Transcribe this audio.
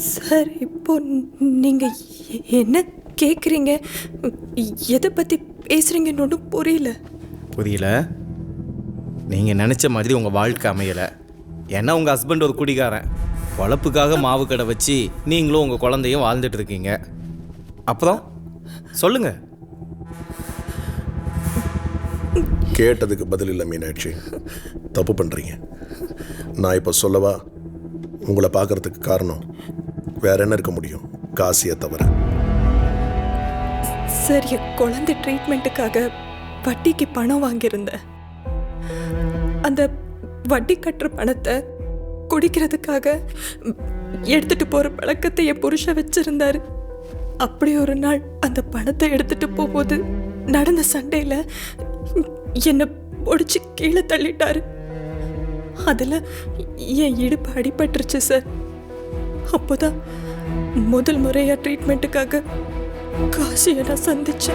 Sir, இப்போ நீங்க என்ன கேட்குறீங்க? எதை பற்றி பேசுகிறீங்கன்னு ஒன்றும் புரியல. புரியல? நீங்கள் நினச்ச மாதிரி உங்கள் வாழ்க்கை அமையலை. ஏன்னா உங்கள் ஹஸ்பண்ட் ஒரு குடிகாரன். பொழப்புக்காக மாவு கடை வச்சு நீங்களும் உங்கள் குழந்தையும் வாழ்ந்துட்டு இருக்கீங்க. அப்புறம் சொல்லுங்கள். கேட்டதுக்கு பதில் இல்லை மீனாட்சி. தப்பு பண்ணுறீங்க. நான் இப்போ சொல்லவா? உங்களை பார்க்கறதுக்கு காரணம் வேற என்ன இருக்க முடியும்? காசியை தவிர. சார், என் குழந்தை ட்ரீட்மெண்ட்டுக்காக வட்டிக்கு பணம் வாங்கியிருந்தேன். அந்த வட்டி கட்டுற பணத்தை குடிக்கிறதுக்காக எடுத்துட்டு போகிற பழக்கத்தை என் புருஷன் வச்சிருந்தாரு. அப்படி ஒரு நாள் அந்த பணத்தை எடுத்துட்டு போகும்போது நடந்த சண்டையில் என்னை ஒடிச்சு கீழே தள்ளிட்டாரு. அதில் என் இடுப்பு அடிபட்டுருச்சு சார். அப்போதான் முதல் முறையாக ட்ரீட்மெண்ட்டுக்காக காசியை நான் சந்திச்சேன்.